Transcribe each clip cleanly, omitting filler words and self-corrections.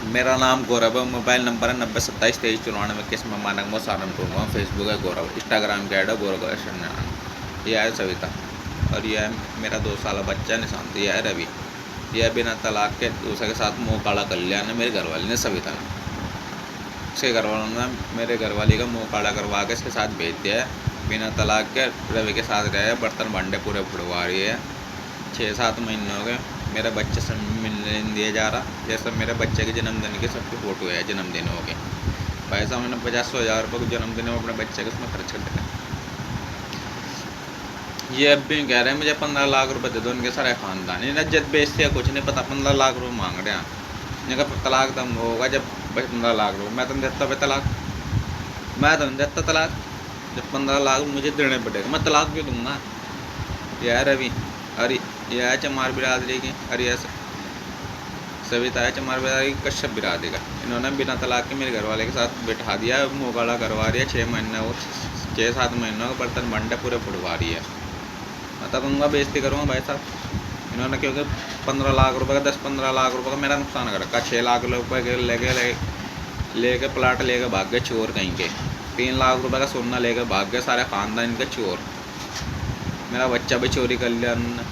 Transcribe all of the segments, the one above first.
मेरा नाम गौरव है। मोबाइल नंबर है 90272394 किस में मानक में सहारनपुर में। फेसबुक है गौरव, इंस्टाग्राम का ऐड है गौरव शनान। यह है सविता और यह है मेरा 2 साल बच्चा निशांत। यह है रवि। यह बिना तलाक के दूसरे के साथ मुँह काला कर लिया ने मेरे घरवाली ने, सविता ने। उसके घरवालों ने मेरे घरवाली का मुँह काला करवा के इसके साथ भेज दिया है। बिना तलाक के रवि के साथ रहे, बर्तन भांडे पूरे फुड़वा रही है। 6-7 महीने हो गए, मेरे बच्चे से मिलने नहीं दिया जा रहा। जैसे मेरे बच्चे के जन्मदिन की सबकी फ़ोटो है, जन्मदिन हो गए। पैसा मैंने 50-100 हज़ार रुपये के जन्मदिन में अपने बच्चे के उसमें खर्च कर दिया। ये अब भी कह रहे हैं मुझे 15 लाख रुपए दे दो, उनके सारे ख़ानदान इन्हें जब बेचते हैं कुछ नहीं पता। 15 लाख रुपये मांग रहे हैं। इनका तलाक तब होगा जब 15 लाख रुपये। मैं तो नहीं देता भाई तलाक, मैं तो नहीं देता तलाक। जब 15 लाख मुझे देने पड़ेगा, मैं तलाक क्यों दूंगा। यह रवि, अरे यह है चमार बिरादरी की, अरे यह सविता है चमार बिरादरी की, कश्यप बिरादरी का। इन्होंने बिना तलाक के मेरे घरवाले के साथ बैठा दिया, मुँह काला करवा रही है। 6 महीने वो 6-7 महीनों का बर्तन भांडे पूरे फुड़वा रही है। मैं तो कहूँगा बेइज्जती करूँगा भाई साहब। इन्होंने क्योंकि 15 लाख रुपए का 10-15 लाख रुपए का मेरा नुकसान कर रखा। 6 लाख रुपए के लेके प्लाट लेके भाग गए चोर कहीं के। 3 लाख रुपए का सोना लेकर भाग गए सारे ख़ानदान इनके चोर। मेरा बच्चा भी चोरी कर लिया उन्होंने।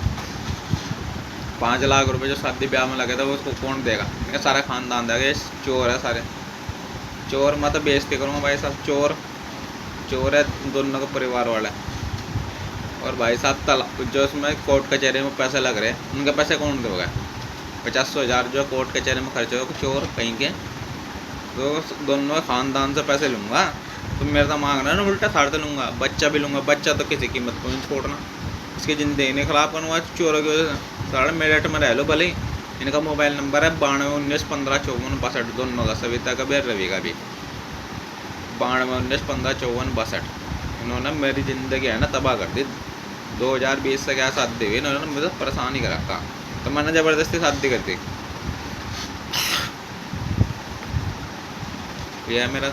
5 लाख रुपए जो शादी ब्याह में लगे थे वो उसको कौन देगा। मेरा सारा ख़ानदान देगा। ये चोर है सारे चोर। मैं तो बेइज्जती करूँगा भाई साहब। चोर चोर है दोनों का परिवार वाले। और भाई साहब तलाक जो उसमें कोर्ट कचहरी में पैसे लग रहे हैं, उनके पैसे कौन देगा। 50-100 हज़ार जो कोर्ट कचहरी में खर्च होगा चोर कहीं के, तो दोनों ख़ानदान से पैसे लूँगा। तो मेरा तो मांगना है ना, उल्टा साड़ते लूँगा। बच्चा भी लूँगा, बच्चा तो किसी कीमत को नहीं छोड़ना। इसकी ज़िंदगी नहीं ख़राब करूँगा चोरों की वजह से। साढ़े मेरठ में रह लो भले ही। इनका मोबाइल नंबर है 9219155462 दोनों का, सविता का भी और रवि का भी। 9219155462। इन्होंने मेरी ज़िंदगी है ना तबाह कर दी। 2020 से क्या शादी हुई, इन्होंने मुझे परेशान ही कर रखा। तो मैंने ज़बरदस्ती शादी कर दी। यह है मेरा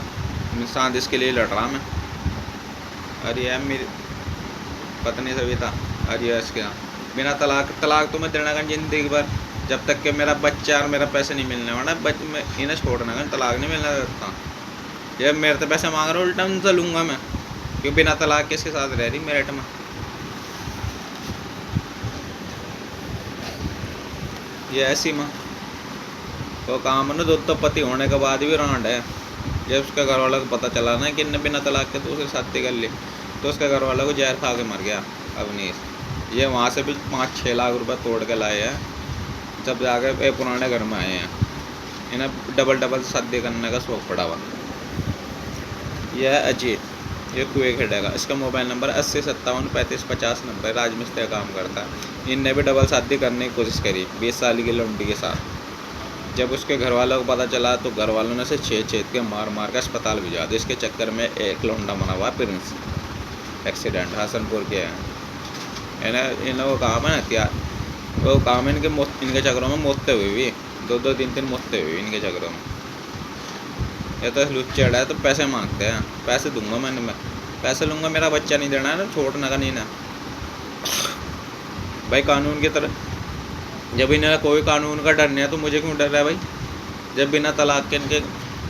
निशान, इसके लिए लड़ रहा मैं। और यह है मेरी पत्नी सविता। और यह इसके बिना तलाक तो मैं देना का ज़िंदगी भर, जब तक कि मेरा बच्चा और मेरा पैसे नहीं मिलने वाला। मैं इन्हें छोड़ना का तलाक नहीं मिलने देता। ये मेरे तो पैसे मांग रहे, उल्टा उनसे लूँगा मैं, क्यों बिना तलाक के इसके साथ रह रही मेरठ में। ये ऐसी माँ वो काम है ना, दो तो पति होने के बाद भी रांड है। जब उसके घर वालों को पता चला ना कि इनने बिना तलाक के दूसरी शादी कर ली, तो उसके घर वालों को जहर खा के मर गया अवनीश। ये वहाँ से भी 5-6 लाख रुपए तोड़ के लाए हैं, जब जाके पुराने घर में आए हैं। इन्हें डबल शादी करने का शौक पड़ा हुआ। यह है अजीत, ये कुएं खेड़ेगा। इसका मोबाइल नंबर 8057355090। राजमिस्त्री का काम करता है। इनने भी डबल शादी करने की कोशिश करी 20 साल की लौंडी के साथ। जब उसके घर वालों को पता चला तो घर वालों ने से छेद के मार के अस्पताल भिजवा दिया। इसके चक्कर में एक लौंडा मरा हुआ प्रिंस, एक्सीडेंट हसनपुर के हैं। इन्हें वो काम है हथियार, वो काम है इनके चक्करों में मौतें हुई भी। 2-3 मौतें हुई इनके चक्करों में। ये तो लुच्चड़ है, तो पैसे मांगते हैं। पैसे दूंगा मैं पैसे लूँगा। मेरा बच्चा नहीं देना है ना, छोड़ना का नहीं ना भाई। कानून की तरह जब इन्हें कोई कानून का डर नहीं है तो मुझे क्यों डर रहा है भाई। जब बिना तलाक के इनके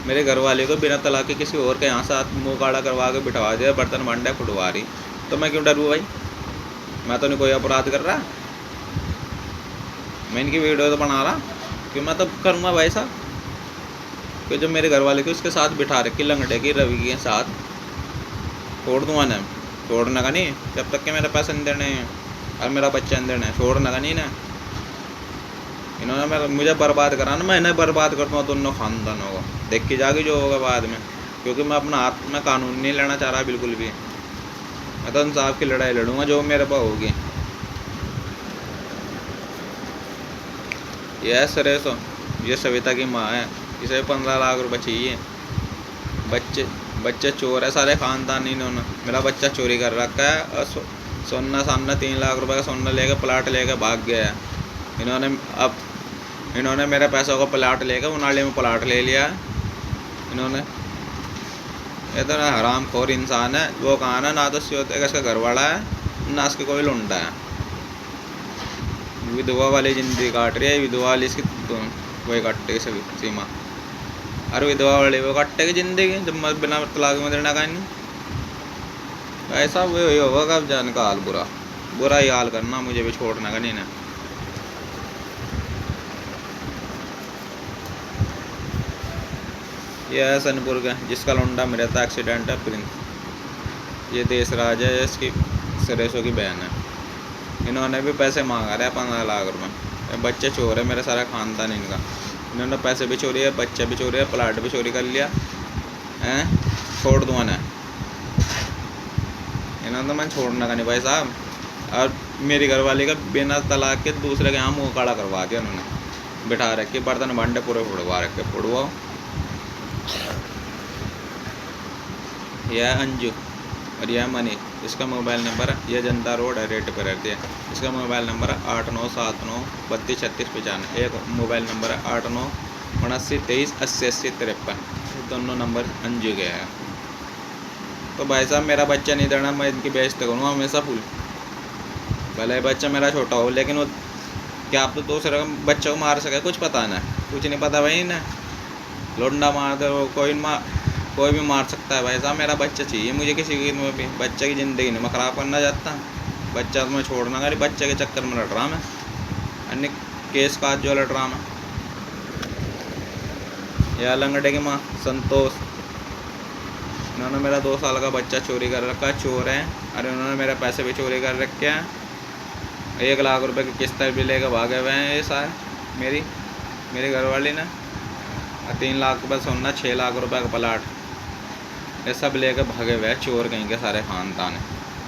मेरे घर वाले को बिना तलाक के किसी और के यहाँ साथ मुँह काला करवा के बिठवा दिया, बर्तन भांडे फुटवा रही, तो मैं क्यों डरूँ भाई। मैं तो नहीं कोई अपराध कर रहा। मैं इनकी वीडियो तो बना रहा, क्यों मैं तो करूँगा भाई साहब। कि जो मेरे घर वाले को उसके साथ बिठा रखी लंगड़े की रवि के साथ, छोड़ दूँगा ना। छोड़ना का नहीं जब तक कि मेरे पैसे नहीं देने और मेरा बच्चा नहीं देना है, छोड़ना का नहीं ना। इन्होंने मुझे बर्बाद करा ना, मैं इन्हें बर्बाद कर दूँगा दोनों ख़ानदानों को। देख के जाके जो होगा बाद में, क्योंकि मैं अपना हाथ में कानून नहीं लेना चाह रहा बिल्कुल भी। मैं तो इंसाफ की लड़ाई लड़ूंगा जो मेरे पास होगी। यह सुरेश, ये सविता की माँ है। इसे 15 लाख रुपए चाहिए। बच्चे चोर है सारे ख़ानदान। इन्होंने मेरा बच्चा चोरी कर रखा है और सोना सामने 3 लाख रुपए का सोना लेकर प्लाट लेकर भाग गया है। इन्होंने मेरे पैसों को प्लाट लेकर उनाली में प्लाट ले लिया। इन्होंने ये तो हराम खोर इंसान है। वो कहाँ ना तो सियोते का इसका घर वाला है ना इसके कोई लुंडा है। विधवा वाली ज़िंदगी काट रही है, विधवा वाली इसकी वही काटते सभी सीमा। और विधवा वाले वो कट्टे की जिंदगी जब बिना तलाक में देना का नहीं। ऐसा वो होगा अब जान का हाल बुरा बुरा ही हाल करना, मुझे भी छोड़ना का नहीं ना। ये है सनपुर का जिसका लौंडा मेरा था एक्सीडेंट है प्रिंस। ये देश राज है, इसकी सरेसों की बहन है। इन्होंने भी पैसे मांगा रहे 15 लाख रुपए। बच्चे चोर है मेरे, सारा खानदान इनका। इन्होंने पैसे भी चोरी है, बच्चे भी चोरी है, प्लाट भी चोरी कर लिया हैं। छोड़ दूँ ना इन्होंने, तो मैं छोड़ना का नहीं भाई साहब। और मेरी घरवाली का बिना तलाक के दूसरे के यहाँ मुँह काला करवा दिया उन्होंने। बिठा रखे बर्तन भांडे पूरे फुड़वा रखे फुड़वाओ। यह अंजू और यह मनी, इसका मोबाइल नंबर है, यह जनता रोड है रेट पर रहती है। इसका मोबाइल नंबर है 8979323695। एक मोबाइल नंबर है 897923808053। दोनों नंबर अंजू के हैं। तो भाई साहब मेरा बच्चा नहीं देना, मैं इनकी बेइज्जती करूँगा हमेशा फुल। भले बच्चा मेरा छोटा हो, लेकिन वो क्या आप तो दूसरे बच्चों को मार सके, कुछ पता ना, कुछ नहीं पता भाई ना। लोंडा मार दे कोई भी मार सकता है भाई साहब। मेरा बच्चा चाहिए मुझे, किसी की भी बच्चे की ज़िंदगी नहीं मैं ख़राब करना चाहता। बच्चा तो मैं छोड़ना का नहीं, बच्चे के चक्कर में लड़ रहा मैं, अन्य केस काज जो लड़ रहा मैं। यह लंगड़े की माँ संतोष, इन्होंने मेरा 2 साल का बच्चा चोरी कर रखा है, चोर है। अरे उन्होंने मेरे पैसे भी चोरी कर रखे हैं। 1 लाख रुपए की किस्त भी लेकर भागे हुए हैं ये सारे मेरी घरवाली ने। 3 लाख रुपये सोना, 6 लाख रुपए का प्लाट, ये सब लेकर भागे हुए चोर कहीं के सारे खानदान है।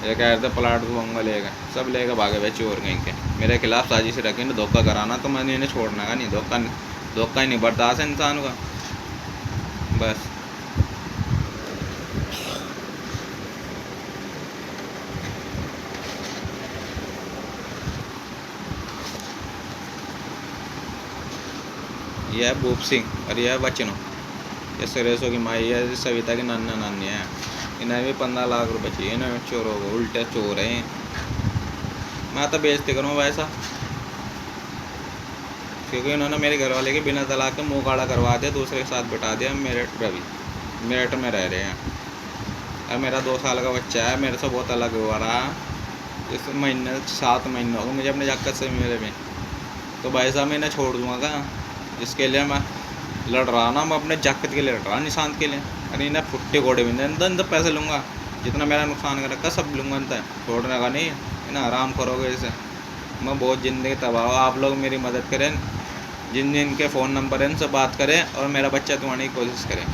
ये कह रहे थे प्लाट दूंगा लेकर, सब लेकर भागे हुए चोर कहीं के। मेरे खिलाफ साजिश रखी ना धोखा कराना, तो मैंने इन्हें छोड़ना का नहीं। धोखा ही नहीं बर्दाश्त है इंसान का बस। यह है भूप सिंह और यह है वचनों। ये सुरेशों की माई है, सविता की नाना नानी है। इन्हें भी 15 लाख रुपए चाहिए। इन्हें चोरों को उल्टे चोर हैं। मैं तो बेइज्जती करूँ वैसा, क्योंकि इन्होंने मेरे घरवाले के बिना तलाक के मुँह काला करवा दिया, दूसरे के साथ बिठा दिया। मेरठ में रह रहे हैं और मेरा 2 साल का बच्चा है, मेरे से बहुत अलग हुआ रहा। इस महीने 7 महीने हो गए मुझे अपने जाकर से मिले में। तो भाई साहब मैं इन्हें छोड़ दूँगा क्या? जिसके लिए मैं लड़ रहा ना, मैं अपने जाकत के लिए लड़ रहा, निशान के लिए। अरे इन्हें फुट्टे घोड़े भी अंदर पैसे लूँगा, जितना मेरा नुकसान कर रखा सब लूँगा अंदर, छोड़ने का नहीं है ना। आराम करोगे इसे, मैं बहुत ज़िंदगी तबाह हो। आप लोग मेरी मदद करें, जिन जिनके फ़ोन नंबर हैं उनसे बात करें और मेरा बच्चा तुम्हारी कोशिश करें।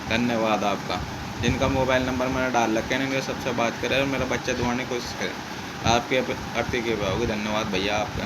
धन्यवाद आपका। जिनका मोबाइल नंबर मैंने डाल रखे हैं इनके सबसे बात करें और मेरा बच्चा तुम्हारी कोशिश करें। आपके प्रति की होगी। धन्यवाद भैया आपका।